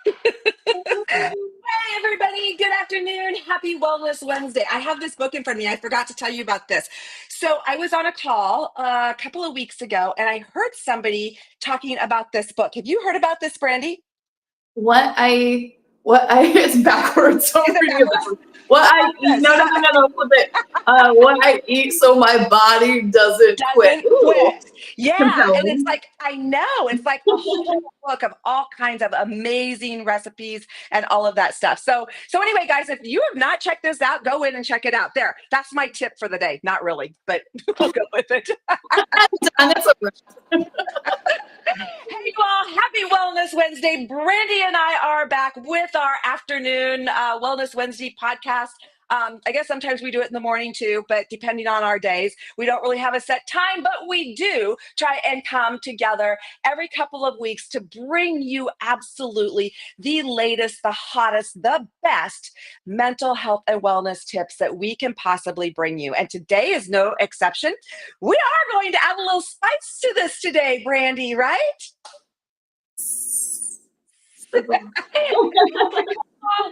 Hey, everybody. Good afternoon. Happy Wellness Wednesday. I have this book in front of me. I forgot to tell you about this. So, I was on a call a couple of weeks ago and I heard somebody talking about this book. Have you heard about this, Brandy? It's backwards. So Is I'm it reading it backwards? backwards. What How I about eat, this? no, flip it. What I eat so my body doesn't quit. Doesn't Ooh, quit. Yeah. And it's compelling. like, I know it's like a whole book of all kinds of amazing recipes and all of that stuff. So anyway, guys, if you have not checked this out, go in and check it out. There. That's my tip for the day. Not really, but we'll go with it. And it's a Hey, you all. Happy Wellness Wednesday. Brandy and I are back with our afternoon Wellness Wednesday podcast. I guess sometimes we do it in the morning too, but depending on our days, we don't really have a set time, but we do try and come together every couple of weeks to bring you absolutely the latest, the hottest, the best mental health and wellness tips that we can possibly bring you. And today is no exception. We are going to add a little spice to this today, Brandy, right?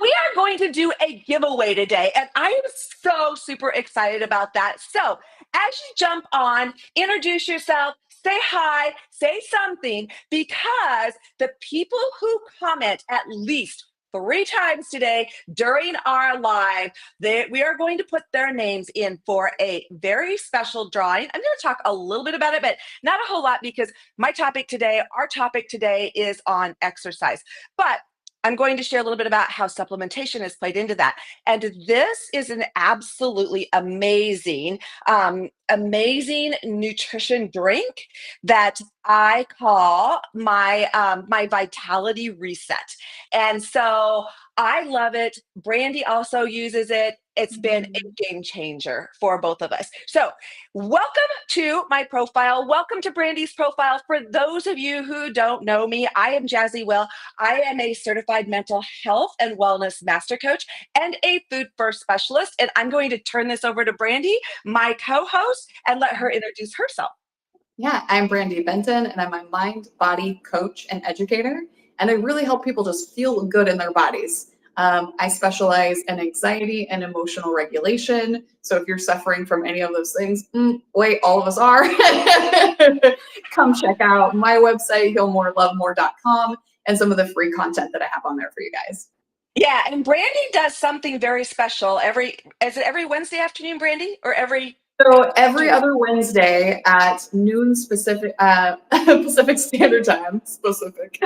We are going to do a giveaway today, and I am so super excited about that. So, as you jump on, introduce yourself, say hi, say something, because the people who comment at least 3 times today during our live, we are going to put their names in for a very special drawing. I'm going to talk a little bit about it, but not a whole lot because our topic today is on exercise. But I'm going to share a little bit about how supplementation has played into that. And this is an absolutely amazing nutrition drink that I call my vitality reset. And so I love it. Brandy also uses it. It's been a game changer for both of us. So, welcome to my profile. Welcome to Brandy's profile. For those of you who don't know me, I am Jazzy Will. I am a certified mental health and wellness master coach and a food first specialist. And I'm going to turn this over to Brandy, my co host, and let her introduce herself. Yeah, I'm Brandy Benton, and I'm a mind body coach and educator. And I really help people just feel good in their bodies. I specialize in anxiety and emotional regulation. So if you're suffering from any of those things, wait, all of us are. Come check out my website, healmorelovemore.com, and some of the free content that I have on there for you guys. Yeah, and Brandy does something very special is it every Wednesday afternoon, Brandy? Or every So every 2 weeks? other Wednesday at noon Pacific Pacific Standard Time, specific.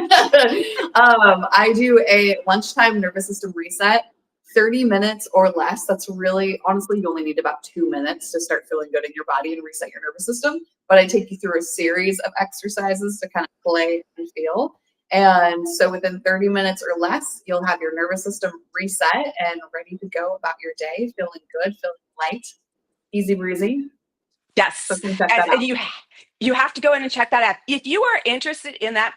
I do a lunchtime nervous system reset, 30 minutes or less. That's really, honestly, you only need about 2 minutes to start feeling good in your body and reset your nervous system. But I take you through a series of exercises to kind of play and feel. And so within 30 minutes or less, you'll have your nervous system reset and ready to go about your day, feeling good, feeling light, easy breezy. So Yes. come check And, that and out. you have to go in and check that out. If you are interested in that,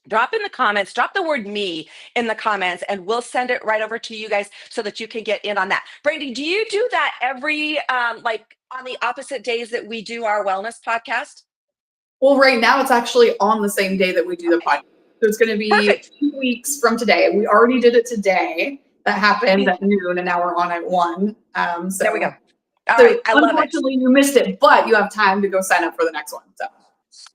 drop in the comments, drop the word me in the comments, and we'll send it right over to you guys so that you can get in on that. Brandy, do you do that every like on the opposite days that we do our wellness podcast? Well, right now it's actually on the same day that we do the Okay. podcast. So it's going to be Perfect. 2 weeks from today. We already did it today. That happened at noon, and now we're on at 1. There we go. So, All right. so I love it. unfortunately, you missed it, but you have time to go sign up for the next one. So.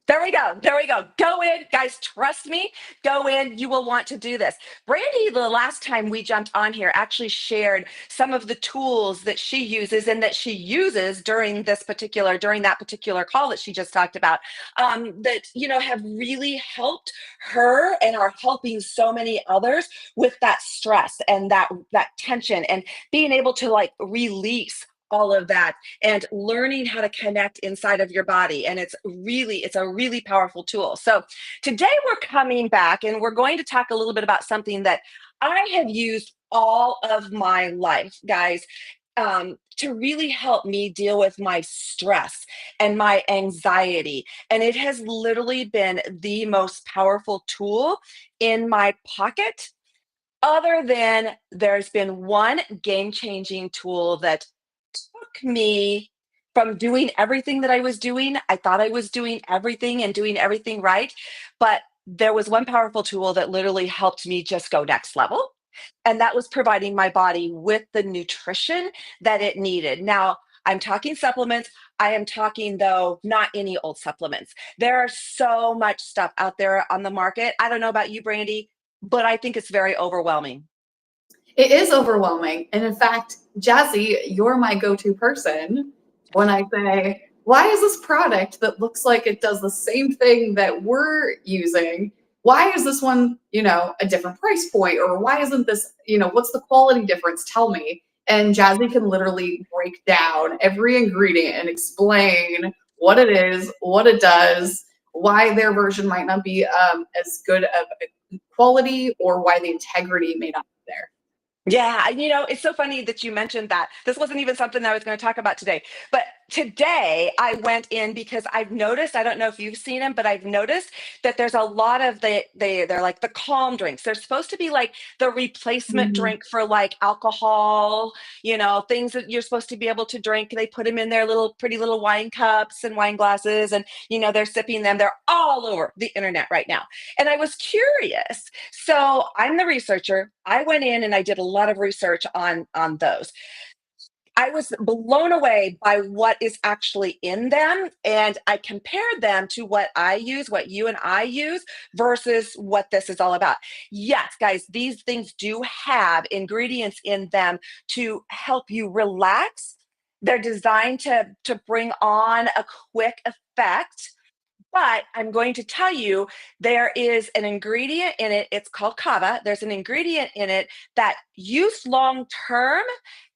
There we go. There we go. Go in, guys. Trust me. Go in. You will want to do this. Brandy, the last time we jumped on here, actually shared some of the tools that she uses and that she uses during that particular call that she just talked about, that have really helped her and are helping so many others with that stress and that tension and being able to like release all of that and learning how to connect inside of your body. And it's a really powerful tool. So today we're coming back and we're going to talk a little bit about something that I have used all of my life, guys, to really help me deal with my stress and my anxiety. And it has literally been the most powerful tool in my pocket, other than there's been one game-changing tool that took me from doing everything that I was doing. I thought I was doing everything and doing everything right. But there was one powerful tool that literally helped me just go next level. And that was providing my body with the nutrition that it needed. Now, I'm talking supplements. I am talking, though, not any old supplements. There are so much stuff out there on the market. I don't know about you, Brandy, but I think it's very overwhelming. It is overwhelming. And in fact, Jazzy, you're my go-to person when I say, why is this product that looks like it does the same thing that we're using? Why is this one, a different price point? Or why isn't this, what's the quality difference? Tell me. And Jazzy can literally break down every ingredient and explain what it is, what it does, why their version might not be as good of a quality, or why the integrity may not be there. Yeah, it's so funny that you mentioned that. This wasn't even something that I was going to talk about today. But today I went in because I've noticed, I don't know if you've seen them, but I've noticed that there's a lot of they're like the calm drinks. They're supposed to be like the replacement Mhm. drink for like alcohol, things that you're supposed to be able to drink. They put them in their little pretty little wine cups and wine glasses, and they're sipping them. They're all over the internet right now. And I was curious, so I'm the researcher. I went in and I did a lot of research on those. I was blown away by what is actually in them. And I compared them to what I use, what you and I use, versus what this is all about. Yes, guys, these things do have ingredients in them to help you relax. They're designed to bring on a quick effect, but I'm going to tell you, there is an ingredient in it. It's called kava. There's an ingredient in it that used long term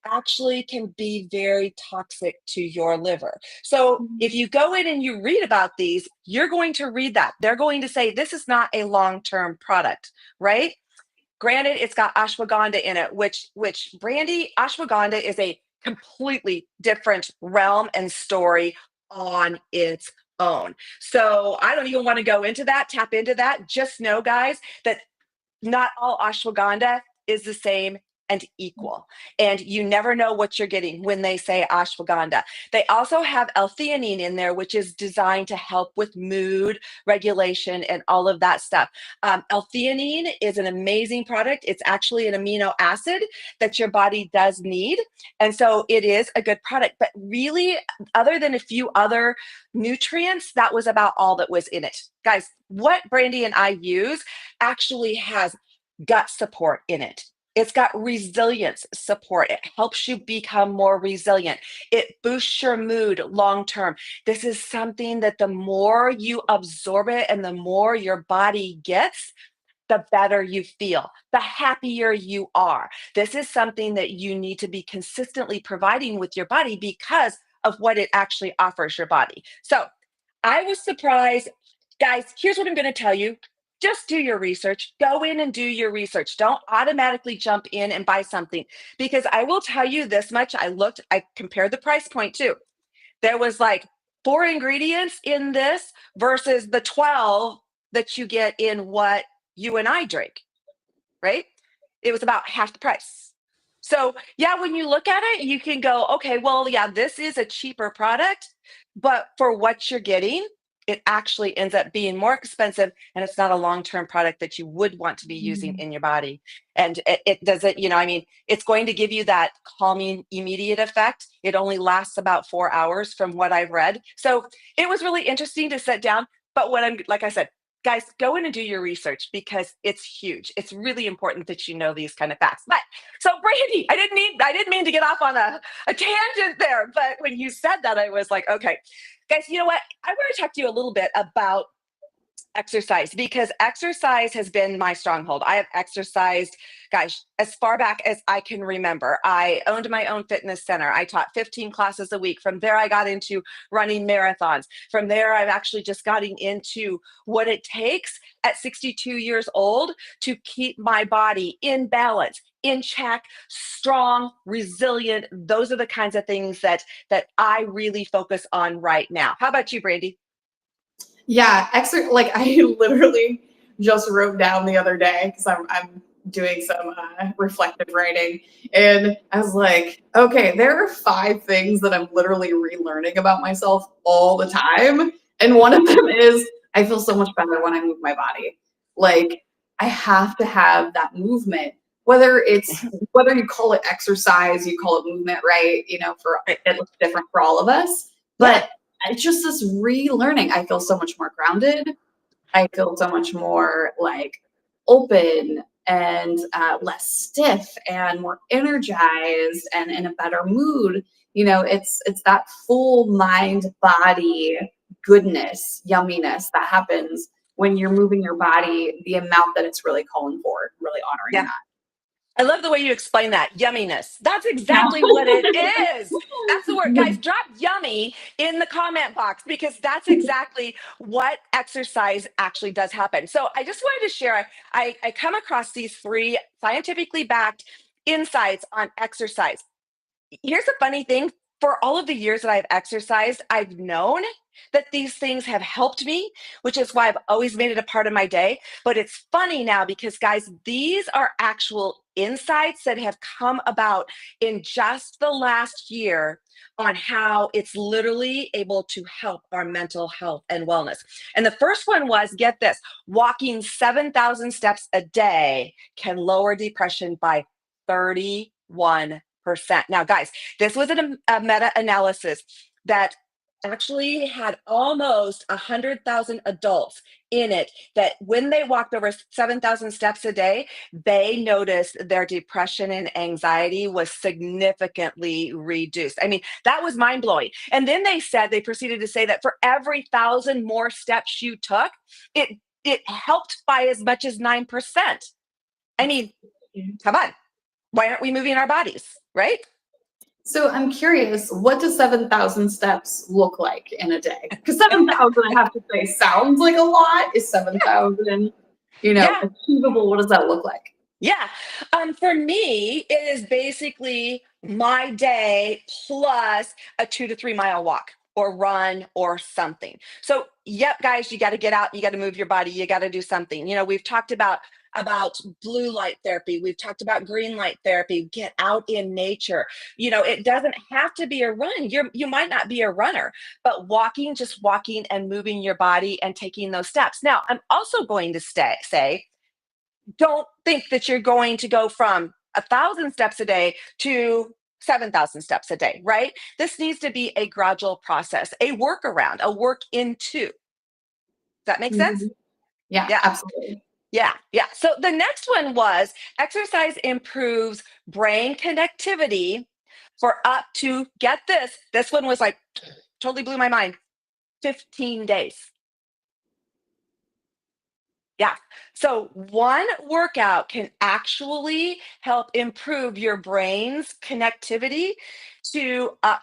actually can be very toxic to your liver. So if you go in and you read about these, you're going to read that. They're going to say this is not a long term product, right? Granted, it's got ashwagandha in it, which Brandy, ashwagandha is a completely different realm and story on its own. So I don't even want to go into that, tap into that. Just know, guys, that not all ashwagandha is the same and equal. And you never know what you're getting when they say ashwagandha. They also have L-theanine in there, which is designed to help with mood regulation and all of that stuff. L-theanine is an amazing product. It's actually an amino acid that your body does need. And so it is a good product. But really, other than a few other nutrients, that was about all that was in it. Guys, what Brandy and I use actually has gut support in it. It's got resilience support. It helps you become more resilient. It boosts your mood long term. This is something that the more you absorb it and the more your body gets, the better you feel, the happier you are. This is something that you need to be consistently providing with your body because of what it actually offers your body. So I was surprised. Guys, here's what I'm going to tell you. Just do your research. Go in and do your research. Don't automatically jump in and buy something, because I will tell you this much. I compared the price point too. There was like 4 ingredients in this versus the 12 that you get in what you and I drink, right? It was about half the price. So, yeah, when you look at it, you can go, okay, well, yeah, this is a cheaper product, but for what you're getting, it actually ends up being more expensive, and it's not a long-term product that you would want to be using in your body. And it doesn't, I mean, it's going to give you that calming immediate effect. It only lasts about 4 hours from what I've read. So it was really interesting to sit down. But like I said, guys, go in and do your research because it's huge. It's really important that you know these kind of facts. But so Brandy, I didn't mean to get off on a tangent there, but when you said that, I was like, okay, guys, you know what? I want to talk to you a little bit about exercise, because exercise has been my stronghold. I have exercised, gosh, as far back as I can remember. I owned my own fitness center. I taught 15 classes a week. From there, I got into running marathons. From there, I've actually just gotten into what it takes at 62 years old to keep my body in balance, in check, strong, resilient. Those are the kinds of things that I really focus on right now. How about you, Brandy? Yeah, like I literally just wrote down the other day because I'm doing some reflective writing, and I was like, okay, there are 5 things that I'm literally relearning about myself all the time, and one of them is I feel so much better when I move my body. Like I have to have that movement, whether you call it exercise, you call it movement, right? For Right. it looks different for all of us, Yeah. but it's just this relearning. I feel so much more grounded. I feel so much more like open and less stiff and more energized and in a better mood. It's that full mind body goodness, yumminess that happens when you're moving your body the amount that it's really calling for, really honoring Yeah. that. I love the way you explain that. Yumminess. That's Yeah. exactly what it is. That's the word. Guys, drop yummy in the comment box because that's exactly what exercise actually does happen. So I just wanted to share, I come across these 3 scientifically backed insights on exercise. Here's a funny thing. For all of the years that I've exercised, I've known that these things have helped me, which is why I've always made it a part of my day. But it's funny now because, guys, these are actual insights that have come about in just the last year on how it's literally able to help our mental health and wellness. And the first one was, get this, walking 7,000 steps a day can lower depression by 31%. Now, guys, this was a meta-analysis that actually had almost 100,000 adults in it that when they walked over 7,000 steps a day, they noticed their depression and anxiety was significantly reduced. I mean, that was mind blowing. And then they proceeded to say that for every 1,000 more steps you took, it helped by as much as 9%. I mean, come on. Why aren't we moving our bodies, right? So I'm curious, what does 7,000 steps look like in a day? Because 7,000, I have to say, sounds like a lot. Is 7,000, Yeah. achievable? What does that look like? Yeah. For me, it is basically my day plus a 2 to 3 mile walk or run or something. So, yep, guys, you got to get out. You got to move your body. You got to do something. We've talked about blue light therapy. We've talked about green light therapy. Get out in nature. It doesn't have to be a run. You might not be a runner, but just walking and moving your body and taking those steps. Now, I'm also going to say don't think that you're going to go from 1,000 steps a day to 7,000 steps a day, right? This needs to be a gradual process, a workaround, a work into. Does that make sense? Mhm. Yeah, Yeah. absolutely. Yeah. Yeah. So the next one was exercise improves brain connectivity for up to, get this one was like totally blew my mind, 15 days. Yeah. So one workout can actually help improve your brain's connectivity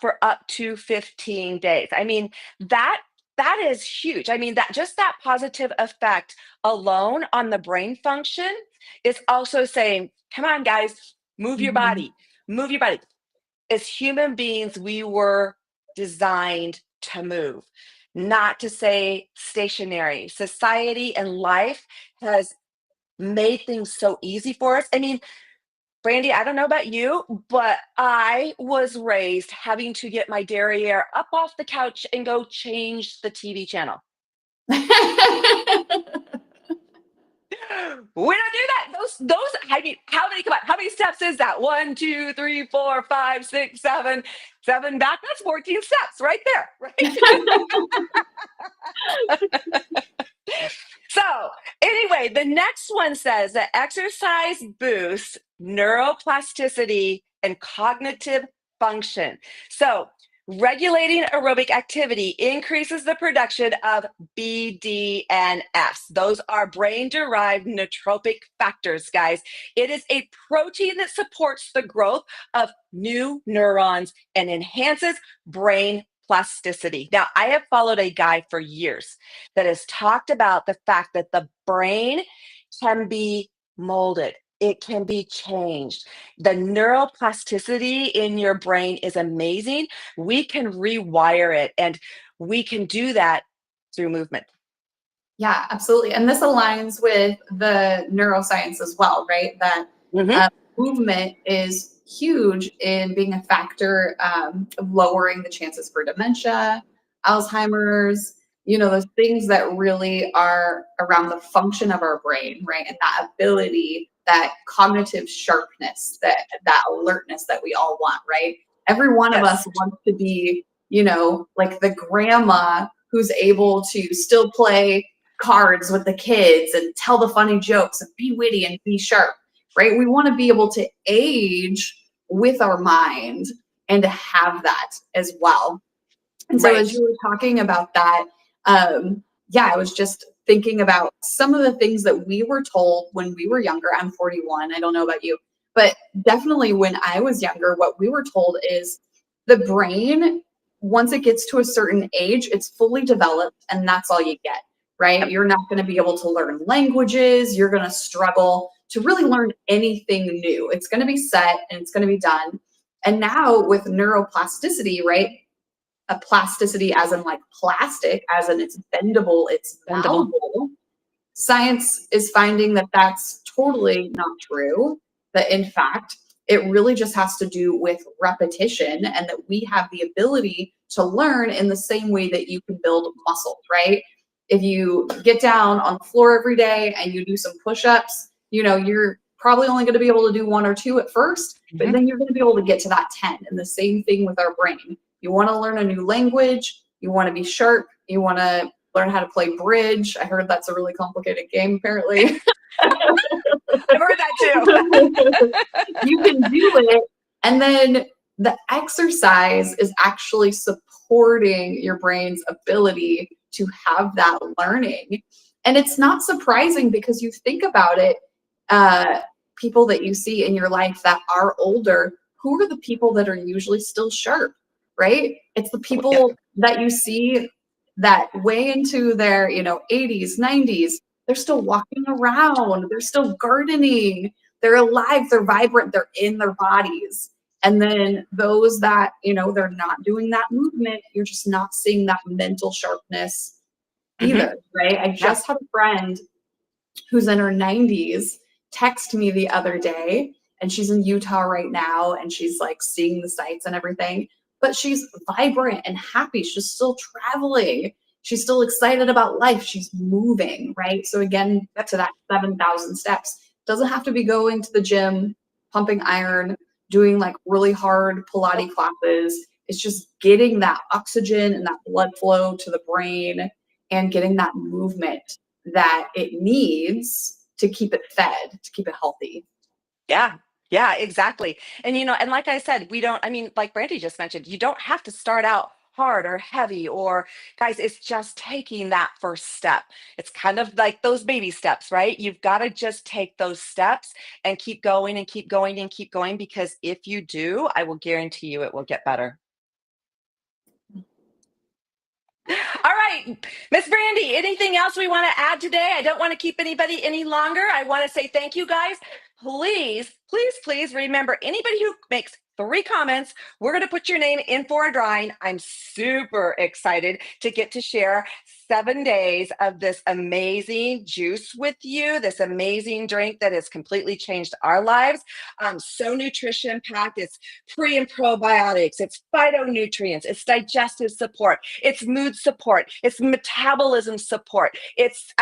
for up to 15 days. I mean, that is huge. I mean, that positive effect alone on the brain function is also saying, come on, guys, move your Mhm. body, move your body. As human beings, we were designed to move, not to stay stationary. Society and life has made things so easy for us. I mean, Brandy, I don't know about you, but I was raised having to get my derriere up off the couch and go change the TV channel. We don't do that. I mean, how many, come on, how many steps is that? 1, 2, 3, 4, 5, 6, 7, 7 back. That's 14 steps right there, right? So, anyway, the next one says that exercise boosts neuroplasticity and cognitive function. So, regulating aerobic activity increases the production of BDNFs. Those are brain derived nootropic factors, guys. It is a protein that supports the growth of new neurons and enhances brain plasticity. Now, I have followed a guy for years that has talked about the fact that the brain can be molded. It can be changed. The neuroplasticity in your brain is amazing. We can rewire it, and we can do that through movement. Yeah, absolutely. And this aligns with the neuroscience as well, right? That Mhm. movement is huge in being a factor of lowering the chances for dementia, Alzheimer's, those things that really are around the function of our brain, right? And that ability, that cognitive sharpness, that alertness that we all want, right? Every one of us Yes. wants to be, like the grandma who's able to still play cards with the kids and tell the funny jokes and be witty and be sharp, right? We want to be able to age with our mind and to have that as well. And so as Right. you were talking about that, I was just thinking about some of the things that we were told when we were younger. I'm 41. I don't know about you, but definitely when I was younger, what we were told is the brain, once it gets to a certain age, it's fully developed and that's all you get, right? Yep. You're not going to be able to learn languages. You're going to struggle to really learn anything new. It's going to be set and it's going to be done. And now with neuroplasticity, right? A plasticity as in like plastic, as in it's bendable, it's Bendable. malleable. Science is finding that that's totally not true. That in fact, it really just has to do with repetition and that we have the ability to learn in the same way that you can build muscles, right? If you get down on the floor every day and you do some push-ups, you're probably only going to be able to do one or two at first, but then you're going to be able to get to that 10. And the same thing with our brain. You want to learn a new language, you want to be sharp, you want to learn how to play bridge. I heard that's a really complicated game, apparently. I've heard that too. You can do it. And then the exercise is actually supporting your brain's ability to have that learning. And it's not surprising because you think about it, people that you see in your life that are older, who are the people that are usually still sharp, right? It's the Yep. people that you see that way into their, 80s, 90s, they're still walking around, they're still gardening, they're alive, they're vibrant, they're in their bodies. And then those that, they're not doing that movement, you're just not seeing that mental sharpness Mm-hmm. either, right? I Yeah. just had a friend who's in her 90s text me the other day, and she's in Utah right now and she's like seeing the sights and everything, but she's vibrant and happy. She's still traveling. She's still excited about life. She's moving, right? So again, to that 7,000 steps. Doesn't have to be going to the gym, pumping iron, doing like really hard Pilates classes. It's just getting that oxygen and that blood flow to the brain and getting that movement that it needs to keep it fed, to keep it healthy. Yeah. Yeah, exactly. And and like I said, like Brandy just mentioned, you don't have to start out hard or heavy or guys, it's just taking that first step. It's kind of like those baby steps, right? You've got to just take those steps and keep going and keep going and keep going because if you do, I will guarantee you it will get better. All right, Miss Brandy, anything else we want to add today? I don't want to keep anybody any longer. I want to say thank you guys. Please, please, please remember anybody who makes 3 comments, we're going to put your name in for a drawing. I'm super excited to get to share 7 days of this amazing juice with you, this amazing drink that has completely changed our lives. So nutrition packed. It's pre and probiotics, it's phytonutrients, it's digestive support, it's mood support, it's metabolism support, it's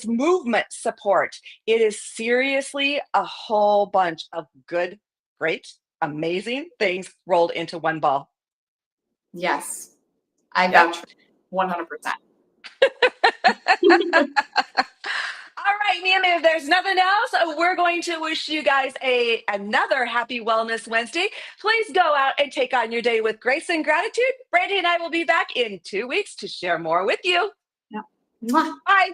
movement support. It is seriously a whole bunch of good, great, amazing things rolled into one ball. Yes, I Yep. vouch for 100%. All right, Mia, if there's nothing else, we're going to wish you guys another happy Wellness Wednesday. Please go out and take on your day with grace and gratitude. Brandy and I will be back in 2 weeks to share more with you. Yeah. Mwah. Bye.